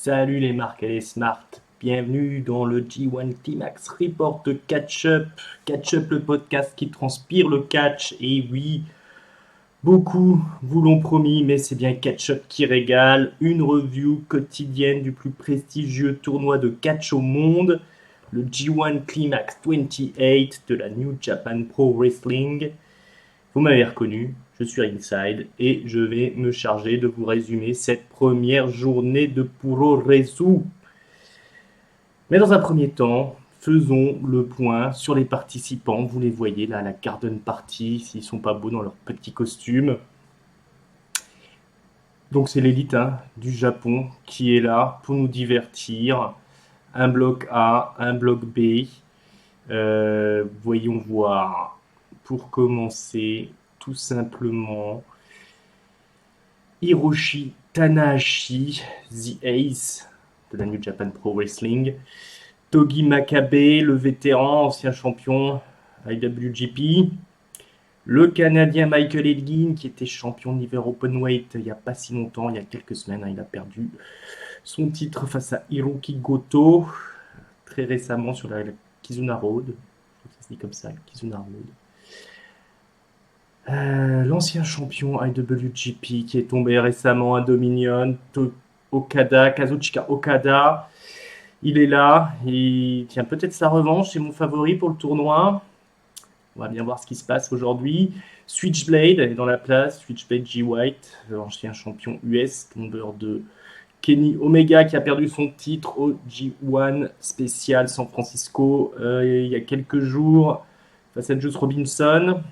Salut les marques et les smart, bienvenue dans le G1 Climax Report de Catch Up. Catch Up, le podcast qui transpire le catch. Et oui, beaucoup vous l'ont promis, mais c'est bien Catch Up qui régale. Une review quotidienne du plus prestigieux tournoi de catch au monde, le G1 Climax 28 de la New Japan Pro Wrestling. Vous m'avez reconnu, je suis Inside et je vais me charger de vous résumer cette première journée de Puroresu. Mais dans un premier temps, faisons le point sur les participants. Vous les voyez là à la garden party, s'ils sont pas beaux dans leurs petits costumes. Donc c'est l'élite du Japon qui est là pour nous divertir. Un bloc A, un bloc B. Voyons voir. Pour commencer, tout simplement, Hiroshi Tanahashi, The Ace de la New Japan Pro Wrestling. Togi Makabe, le vétéran, ancien champion IWGP. Le Canadien Michael Elgin, qui était champion de l'hiver openweight il n'y a pas si longtemps, il y a quelques semaines. Il a perdu son titre face à Hiroki Goto, très récemment sur la Kizuna Road. Je crois que ça se dit comme ça, Kizuna Road. L'ancien champion IWGP qui est tombé récemment à Dominion, Kazuchika Okada, il est là, il tient peut-être sa revanche, c'est mon favori pour le tournoi. On va bien voir ce qui se passe aujourd'hui. Switchblade est dans la place, Switchblade G. White, l'ancien champion US, tombeur de Kenny Omega qui a perdu son titre au G1 spécial San Francisco il y a quelques jours face à Juice Robinson.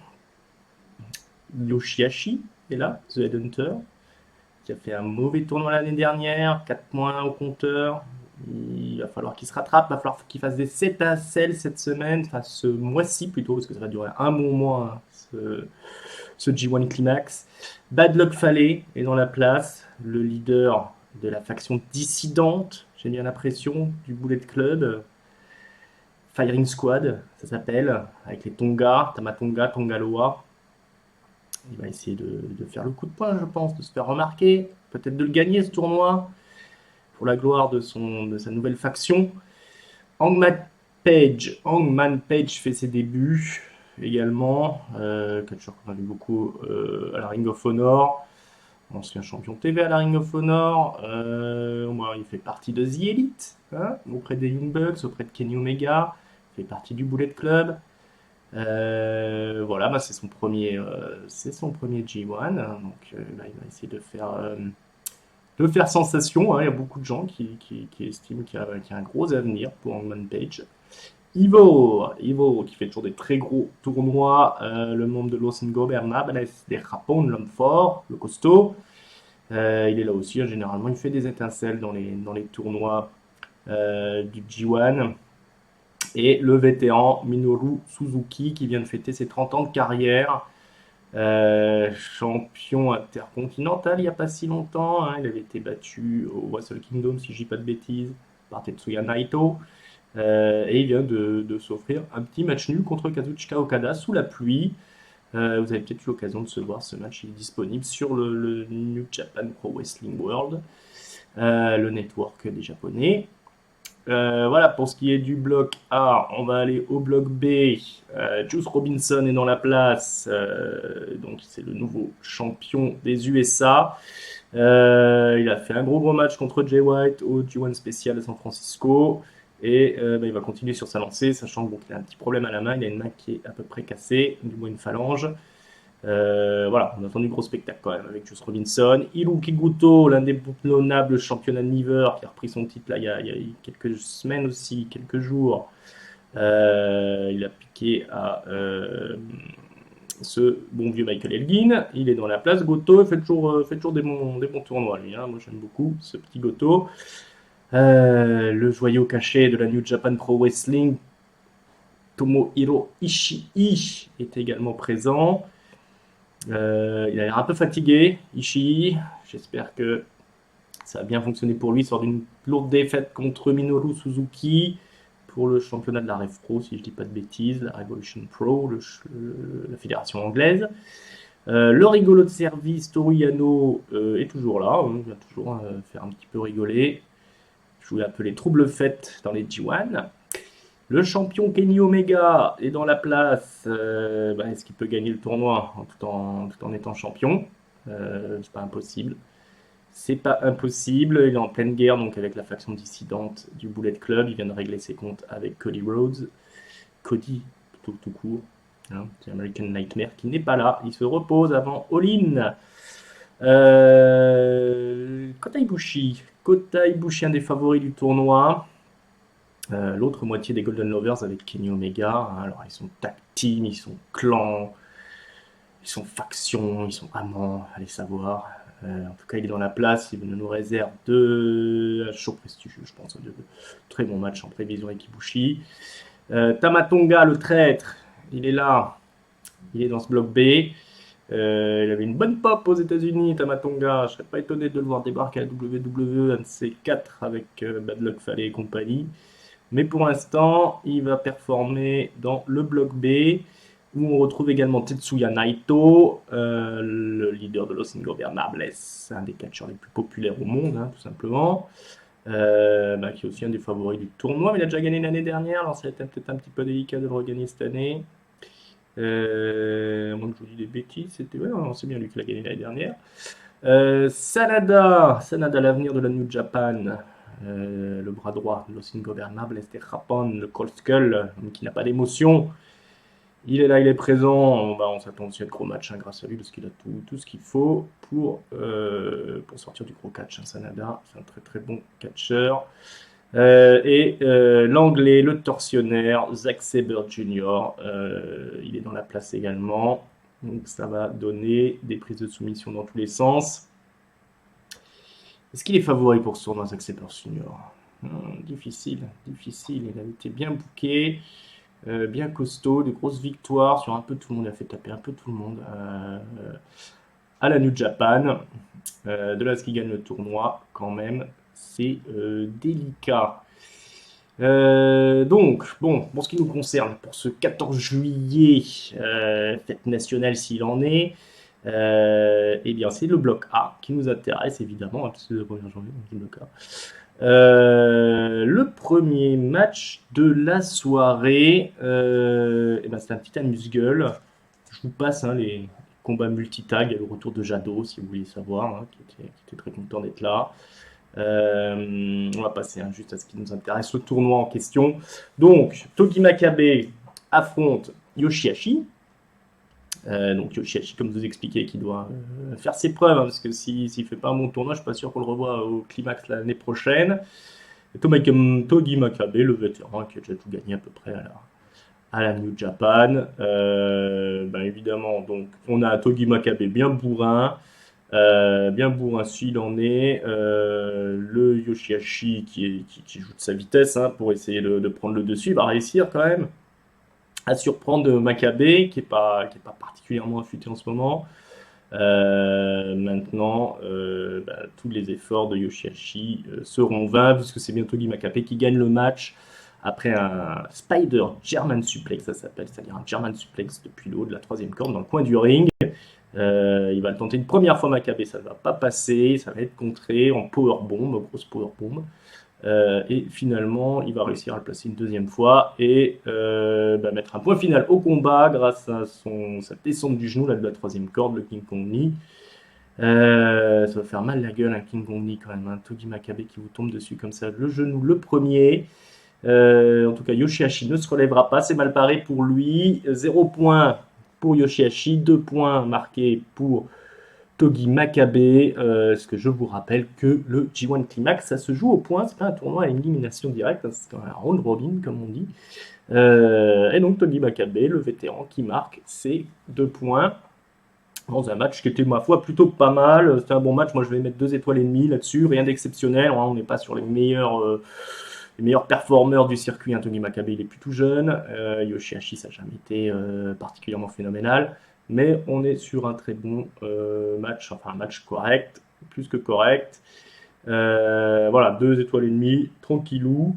Yoshihashi est là, The Headhunter, qui a fait un mauvais tournoi l'année dernière, 4 points au compteur. Il va falloir qu'il se rattrape, il va falloir qu'il fasse des étincelles cette semaine, enfin ce mois-ci plutôt, parce que ça va durer un bon mois, ce G1 Climax. Bad Luck Fale est dans la place, le leader de la faction dissidente, j'ai bien l'impression, du Bullet Club. Firing Squad, ça s'appelle, avec les Tonga, Tamatonga, Tongaloa. Il va essayer de faire le coup de poing, je pense, de se faire remarquer, peut-être de le gagner ce tournoi, pour la gloire de sa nouvelle faction. Hangman Page fait ses débuts également, catcheur qu'on a vu beaucoup à la Ring of Honor, ancien champion TV à la Ring of Honor. Il fait partie de The Elite, auprès des Young Bucks, auprès de Kenny Omega, il fait partie du Bullet Club. Voilà, c'est son premier G1, donc là il va essayer de faire sensation. Il y a beaucoup de gens qui estiment qu'il y a un gros avenir pour Hangman Page. Ivo qui fait toujours des très gros tournois, le membre de Los Ingobernables de Japon, l'homme fort, le costaud. Il est là aussi, généralement il fait des étincelles dans les tournois du G1. Et le vétéran Minoru Suzuki qui vient de fêter ses 30 ans de carrière, champion intercontinental il n'y a pas si longtemps, il avait été battu au Wrestle Kingdom si je dis pas de bêtises par Tetsuya Naito, et il vient de s'offrir un petit match nul contre Kazuchika Okada sous la pluie. Vous avez peut-être eu l'occasion de se voir, ce match il est disponible sur le New Japan Pro Wrestling World, le network des japonais. Voilà pour ce qui est du bloc A. On va aller au bloc B. Juice Robinson est dans la place, donc c'est le nouveau champion des USA. Il a fait un gros match contre Jay White au G1 spécial à San Francisco, et il va continuer sur sa lancée, sachant qu'il a un petit problème à la main. Il a une main qui est à peu près cassée, du moins une phalange. Voilà, on attend du gros spectacle quand même avec Juice Robinson. Hiroki Goto, l'indéboulonnable championnat de Niver, qui a repris son titre là, il y a quelques semaines aussi, quelques jours. Il a piqué à ce bon vieux Michael Elgin. Il est dans la place. Goto fait toujours des bons tournois, lui. Moi, j'aime beaucoup ce petit Goto. Le joyau caché de la New Japan Pro Wrestling, Tomohiro Ishii, est également présent. Il a l'air un peu fatigué, Ishii. J'espère que ça a bien fonctionné pour lui. Il sort d'une lourde défaite contre Minoru Suzuki pour le championnat de la Rev Pro, si je ne dis pas de bêtises, la Revolution Pro, la fédération anglaise. Le rigolo de service, Toru Yano, est toujours là. Il vient toujours faire un petit peu rigoler. jouer un peu les troubles fêtes dans les G1. Le champion Kenny Omega est dans la place. Est-ce qu'il peut gagner le tournoi tout en étant champion? C'est pas impossible. C'est pas impossible. Il est en pleine guerre donc avec la faction dissidente du Bullet Club. Il vient de régler ses comptes avec Cody Rhodes. Cody, tout court. Hein, c'est American Nightmare qui n'est pas là. Il se repose avant All-In. Kota Ibushi. Kota Ibushi, un des favoris du tournoi. L'autre moitié des Golden Lovers avec Kenny Omega. Hein, alors ils sont tag team, ils sont clans, ils sont factions, ils sont amants, allez savoir. En tout cas, il est dans la place, il nous réserve un show prestigieux, je pense, de très bons matchs en prévision avec Ibushi. Tamatonga, le traître, il est là, il est dans ce bloc B. Il avait une bonne pop aux États-Unis, Tamatonga. Je serais pas étonné de le voir débarquer à la WWE, un de ces 4 avec Bad Luck Fale et compagnie. Mais pour l'instant, il va performer dans le bloc B, où on retrouve également Tetsuya Naito, le leader de Los Ingobernables, un des catcheurs les plus populaires au monde, hein, tout simplement, qui est aussi un des favoris du tournoi. Mais il a déjà gagné l'année dernière, alors ça a été peut-être un petit peu délicat de le regagner cette année. À moins que je vous dise des bêtises, c'est bien lui qui l'a gagné l'année dernière. Sanada, l'avenir de la New Japan. Le bras droit de Los Ingobernables, este Japon, le Cold Skull, qui n'a pas d'émotion. Il est là, il est présent. On s'attend aussi à de gros matchs grâce à lui, parce qu'il a tout ce qu'il faut pour sortir du gros catch. Sanada, c'est un très très bon catcheur. L'anglais, le tortionnaire, Zack Sabre Jr., il est dans la place également. Donc ça va donner des prises de soumission dans tous les sens. Est-ce qu'il est favori pour ce tournoi, Zack Sabre Jr.? Difficile. Il a été bien booké, bien costaud, des grosses victoires sur un peu tout le monde. Il a fait taper un peu tout le monde à la New Japan. De là à ce qu'il gagne le tournoi, quand même, c'est délicat. Donc, pour ce qui nous concerne, pour ce 14 juillet, fête nationale s'il en est, bien c'est le bloc A qui nous intéresse évidemment, parce que c'est le 1er janvier, donc le bloc A. Le premier match de la soirée, c'est un petit amuse-gueule. Je vous passe les combats multitag, le retour de Jado si vous voulez savoir, qui était très content d'être là. On va passer juste à ce qui nous intéresse, le tournoi en question. Donc, Togi Makabe affronte Yoshihashi. Donc Yoshihashi, comme vous expliquez, qui doit faire ses preuves, parce que s'il ne fait pas un bon tournoi, je ne suis pas sûr qu'on le revoie au climax l'année prochaine. Togi Makabe, le vétéran, qui a déjà tout gagné à peu près à la New Japan. Évidemment, donc, on a Togi Makabe bien bourrin s'il en est. Le Yoshihashi qui joue de sa vitesse pour essayer de prendre le dessus, il va réussir quand même à surprendre Makabe qui est pas particulièrement affûté en ce moment. Maintenant, tous les efforts de Yoshihashi seront vains puisque c'est bien Togi Makabe qui gagne le match après un Spider German Suplex, ça s'appelle, c'est-à-dire un German Suplex depuis le haut de la 3e corde dans le coin du ring. Il va le tenter une première fois Makabe, ça ne va pas passer, ça va être contré en powerbomb, grosse powerbomb. Et finalement, il va réussir à le placer une deuxième fois et mettre un point final au combat grâce à sa descente du genou là, de la 3e corde, le King Kong Knee. Ça va faire mal la gueule un King Kong Knee quand même, Togi Makabe qui vous tombe dessus comme ça, le genou le premier. En tout cas, Yoshihashi ne se relèvera pas, c'est mal barré pour lui. 0 points pour Yoshihashi, 2 points marqués pour Togi Makabe. Ce que je vous rappelle que le G1 Climax, ça se joue au point, c'est pas un tournoi à élimination directe, c'est un round robin comme on dit. Et donc Togi Makabe, le vétéran, qui marque ses 2 points dans un match qui était, ma foi, plutôt pas mal. C'était un bon match, moi je vais mettre 2 étoiles et demie là-dessus, rien d'exceptionnel, on n'est pas sur les meilleurs performeurs du circuit. Togi Makabe, il est plutôt jeune. Yoshihashi, ça n'a jamais été particulièrement phénoménal. Mais on est sur un très bon match, enfin un match correct, plus que correct. 2 étoiles et demie, tranquillou.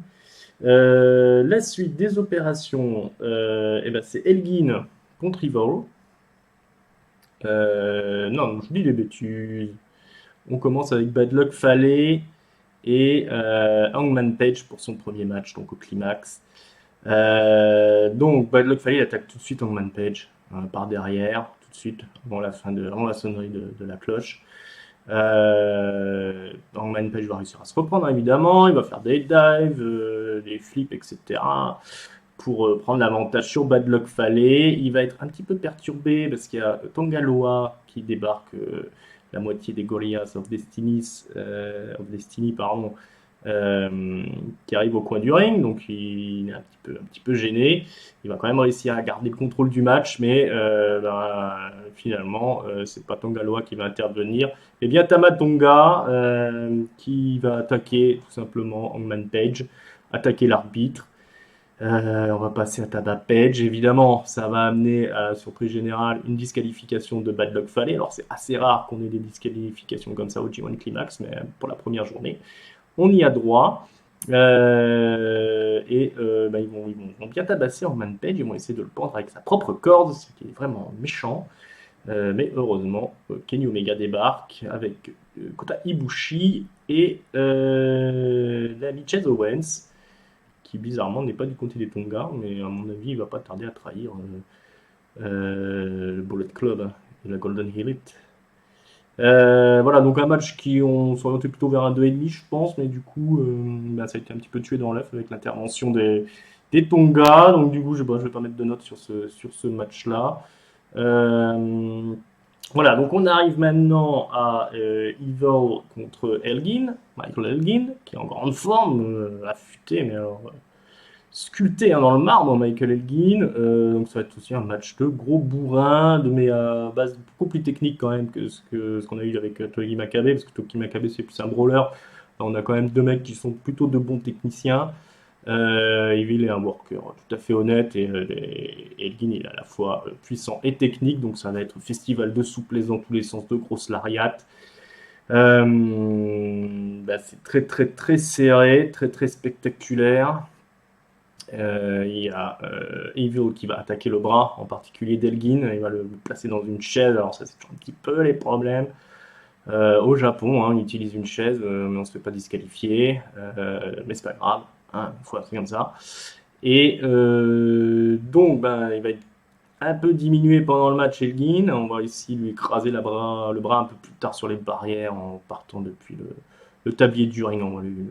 La suite des opérations, c'est Elgin contre Evil. Non, je dis des bêtises. On commence avec Bad Luck Fale et Hangman Page pour son premier match, donc au climax. Donc Bad Luck Fale attaque tout de suite Hangman Page par derrière, tout de suite, avant la sonnerie de la cloche. Hangman Page va réussir à se reprendre évidemment, il va faire des dives, des flips, etc. pour prendre l'avantage sur Bad Luck Fale. Il va être un petit peu perturbé parce qu'il y a Tonga Loa qui débarque, la moitié des Goliaths of Destiny, pardon, qui arrive au coin du ring, donc il est un petit peu gêné. Il va quand même réussir à garder le contrôle du match, mais finalement, c'est pas Tonga Loa qui va intervenir. Et bien Tama Tonga qui va attaquer tout simplement Hangman Page, attaquer l'arbitre. On va passer à Tama Page. Évidemment, ça va amener à surprise générale une disqualification de Bad Luck Fale. Alors c'est assez rare qu'on ait des disqualifications comme ça au G1 Climax, mais pour la première journée, on y a droit. Ils vont bien tabasser Hangman Page. Ils vont essayer de le pendre avec sa propre corde, ce qui est vraiment méchant. Mais heureusement, Kenny Omega débarque avec Kota Ibushi et l'ami Chase Owens, qui bizarrement n'est pas du côté des Tonga, mais à mon avis, il va pas tarder à trahir le Bullet Club et la Golden Elite. Voilà, donc un match qui on s'orientait plutôt vers un 2,5, je pense, mais du coup, ça a été un petit peu tué dans l'œuf avec l'intervention des Tonga. Donc du coup, je vais pas mettre de notes sur ce match-là. Voilà, donc on arrive maintenant à Evil contre Elgin, Michael Elgin, qui est en grande forme, affûté, mais alors sculpté dans le marbre, Michael Elgin. Donc ça va être aussi un match de gros bourrin, mais à base beaucoup plus technique quand même que ce qu'on a eu avec Togi Makabe, parce que Togi Makabe c'est plus un brawler. Là, on a quand même deux mecs qui sont plutôt de bons techniciens. Evil est un worker tout à fait honnête et Elgin il est à la fois puissant et technique, donc ça va être festival de souplesse dans tous les sens, de grosses lariats. C'est très très très serré, très très spectaculaire. Il y a Evil qui va attaquer le bras, en particulier d'Elgin. Il va le placer dans une chaise. Alors ça, c'est un petit peu les problèmes. Au Japon, on utilise une chaise, mais on ne se fait pas disqualifier. Mais c'est pas grave, il faut faire comme ça. Et donc, il va être un peu diminué pendant le match, Elgin. On va ici lui écraser le bras un peu plus tard sur les barrières en partant depuis le tablier du ring. On voit le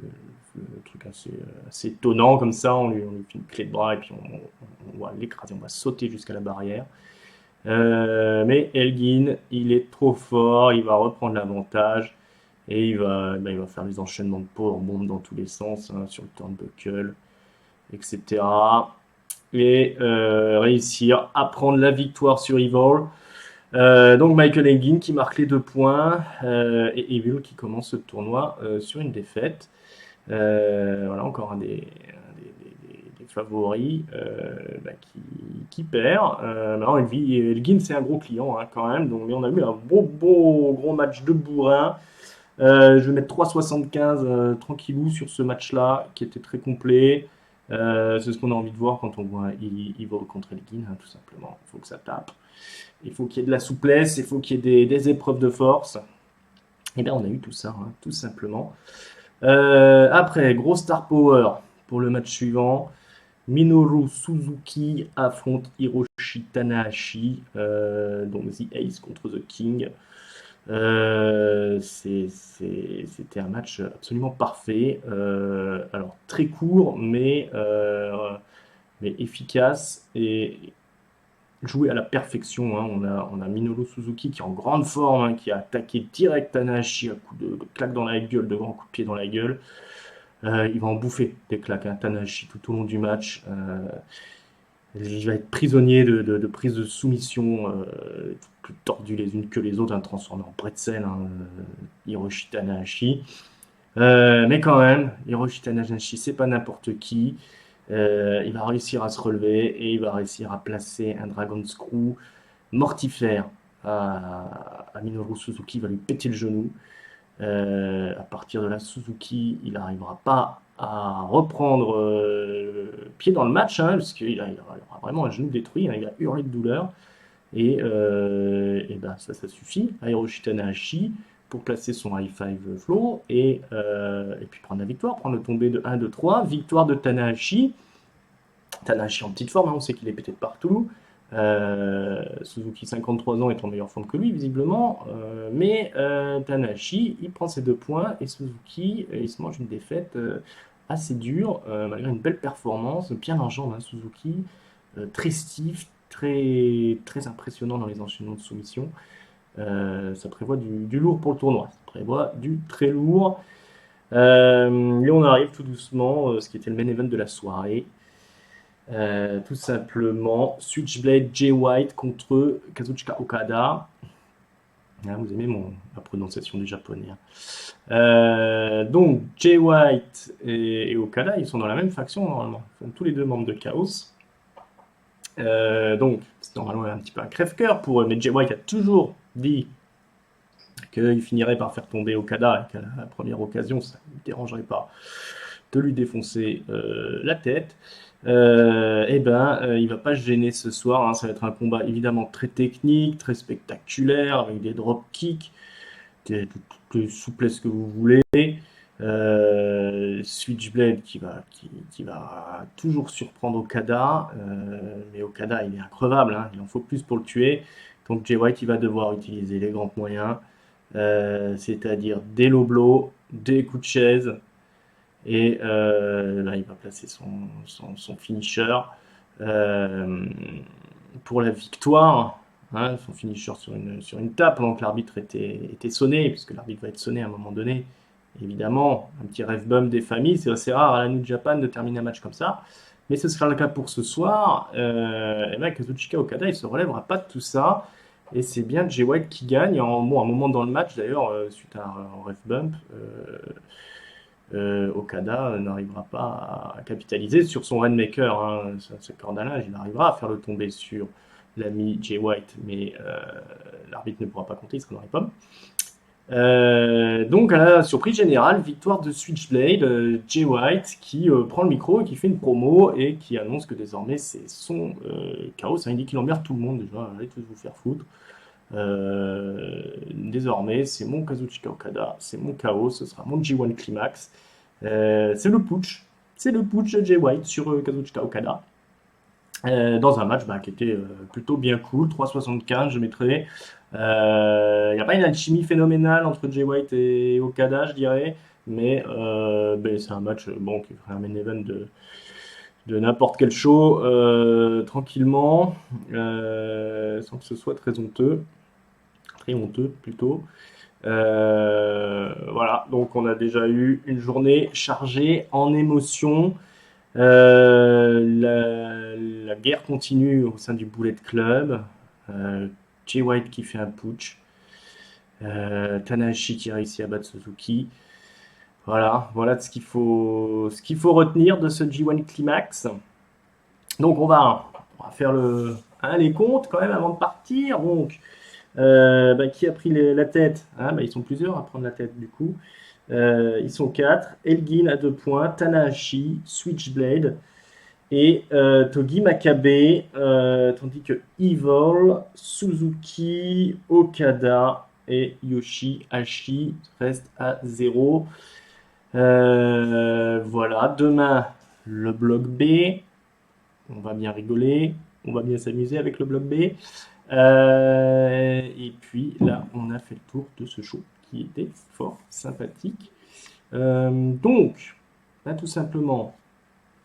truc assez étonnant comme ça. On lui fait une clé de bras et puis on va l'écraser. On va sauter jusqu'à la barrière. Mais Elgin, il est trop fort. Il va reprendre l'avantage. Et il va faire des enchaînements de powerbomb dans tous les sens, sur le turnbuckle, etc. Et réussir à prendre la victoire sur Evil. Donc Michael Elgin qui marque les 2 points et Evil qui commence ce tournoi sur une défaite. Voilà, encore un des favoris qui perd. Maintenant, Elgin, c'est un gros client quand même. Donc on a eu un gros match de bourrin. Je vais mettre 3,75 tranquillou sur ce match-là qui était très complet. C'est ce qu'on a envie de voir quand on voit Evil contre Elgin, tout simplement. Il faut que ça tape. Il faut qu'il y ait de la souplesse, il faut qu'il y ait des épreuves de force. Et bien on a eu tout ça, tout simplement. Après, gros star power pour le match suivant. Minoru Suzuki affronte Hiroshi Tanahashi, donc The Ace contre The King. C'était un match absolument parfait. Alors très court, mais efficace et joué à la perfection. On a Minoru Suzuki qui est en grande forme, qui a attaqué direct Tanahashi à coups de claques dans la gueule, de grands coups de pied dans la gueule. Il va en bouffer des claques, Tanahashi, tout au long du match. Il va être prisonnier de prises de soumission plus tordues les unes que les autres, transformé en pretzel, Hiroshi Tanahashi. Mais quand même, Hiroshi Tanahashi, c'est pas n'importe qui. Il va réussir à se relever et il va réussir à placer un Dragon Screw mortifère à Minoru Suzuki. Il va lui péter le genou. À partir de là, Suzuki, il n'arrivera pas à reprendre pied dans le match, parce qu'il aura vraiment un genou détruit, il va hurler de douleur. Et ça suffit à Hiroshi Tanahashi pour placer son high five flow et puis prendre la victoire, prendre le tombé de 1, 2, 3. Victoire de Tanahashi. Tanahashi en petite forme, hein, on sait qu'il est pété de partout. Suzuki, 53 ans, est en meilleure forme que lui, visiblement. Mais Tanahashi, il prend ses 2 points et Suzuki, il se mange une défaite assez dure, malgré une belle performance, bien en jambes, hein, Suzuki, très stiff, très impressionnant dans les enchaînements de soumission. Ça prévoit du lourd pour le tournoi, ça prévoit du très lourd. Et on arrive tout doucement, ce qui était le main event de la soirée. Tout simplement, Switchblade Jay White contre Kazuchika Okada. Ah, vous aimez ma prononciation du japonais. Donc, Jay White et Okada, ils sont dans la même faction normalement. Ils sont tous les deux membres de Chaos. Donc, c'est normalement un petit peu un crève-cœur pour eux, mais Jay White a toujours dit qu'il finirait par faire tomber Okada et qu'à la première occasion, ça ne lui dérangerait pas de lui défoncer la tête. Il va pas se gêner ce soir, hein. Ça va être un combat évidemment très technique, très spectaculaire, avec des drop kicks, toutes les souplesses que vous voulez. Switchblade qui va toujours surprendre Okada, mais Okada il est increvable, hein. Il en faut plus pour le tuer. Donc Jay White il va devoir utiliser les grands moyens, c'est-à-dire des low blows, des coups de chaise, et là il va placer son finisher pour la victoire, hein, son finisher sur une tape, donc l'arbitre était sonné, puisque l'arbitre va être sonné à un moment donné. Évidemment, un petit rêve bum des familles, c'est assez rare à la New Japan de terminer un match comme ça, mais ce sera le cas pour ce soir. Kazuchika Okada, il se relèvera pas de tout ça, et c'est bien Jay White qui gagne. Un moment dans le match d'ailleurs, suite à un ref bump, Okada n'arrivera pas à capitaliser sur son Rainmaker, hein, ce cordalage, il arrivera à faire le tomber sur l'ami Jay White, mais l'arbitre ne pourra pas compter, il sera dans les pommes. Donc à la surprise générale, victoire de Switchblade, Jay White qui prend le micro et qui fait une promo et qui annonce que désormais c'est son chaos. Ça indique qu'il emmerde tout le monde déjà, allez tous vous faire foutre. Désormais c'est mon Kazuchika Okada, c'est mon chaos, ce sera mon G1 Climax. C'est le putsch de Jay White sur Kazuchika Okada. Dans un match qui était plutôt bien cool, 3,75 je mettrais. Il n'y a pas une alchimie phénoménale entre Jay White et Okada, je dirais, mais c'est un match qui ferait un main event de n'importe quel show, tranquillement, sans que ce soit très honteux plutôt. Voilà, donc on a déjà eu une journée chargée en émotions. La guerre continue au sein du Bullet Club. Jay White qui fait un putsch. Tanahashi qui réussit à battre Suzuki. Voilà ce qu'il faut retenir de ce G1 Climax. Donc on va faire les comptes quand même avant de partir. Donc qui a pris la tête, hein, ils sont plusieurs à prendre la tête du coup. Ils sont 4. Elgin à 2 points, Tanahashi, Switchblade et Togi Makabe, tandis que Evil, Suzuki, Okada et Yoshihashi restent à 0. Voilà, demain le bloc B, on va bien rigoler, on va bien s'amuser avec le bloc B. Et puis là, on a fait le tour de ce show qui était fort sympathique. Donc, tout simplement,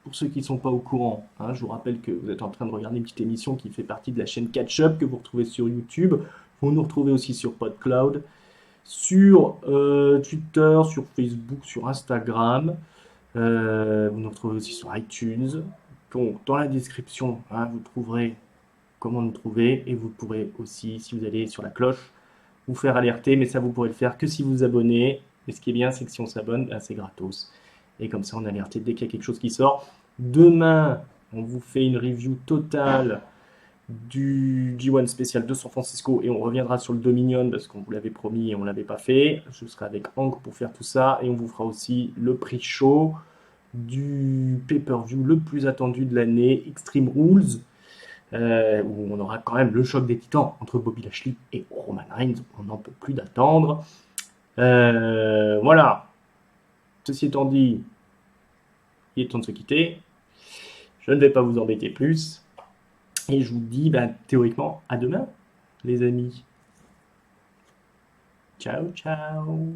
pour ceux qui ne sont pas au courant, hein, je vous rappelle que vous êtes en train de regarder une petite émission qui fait partie de la chaîne Catch Up que vous retrouvez sur YouTube. Vous nous retrouvez aussi sur PodCloud, sur Twitter, sur Facebook, sur Instagram. Vous nous retrouvez aussi sur iTunes. Donc, dans la description, vous trouverez comment nous trouver, et vous pourrez aussi, si vous allez sur la cloche, vous faire alerter, mais ça vous pourrez le faire que si vous vous abonnez. Et ce qui est bien, c'est que si on s'abonne, c'est gratos. Et comme ça, on est alerté dès qu'il y a quelque chose qui sort. Demain, on vous fait une review totale du G1 spécial de San Francisco et on reviendra sur le Dominion parce qu'on vous l'avait promis et on ne l'avait pas fait. Je serai avec Hank pour faire tout ça et on vous fera aussi le pre-show du pay-per-view le plus attendu de l'année, Extreme Rules. Où on aura quand même le choc des titans entre Bobby Lashley et Roman Reigns. On n'en peut plus d'attendre. Voilà. Ceci étant dit, il est temps de se quitter. Je ne vais pas vous embêter plus. Et je vous dis, bah, théoriquement, à demain, les amis. Ciao, ciao.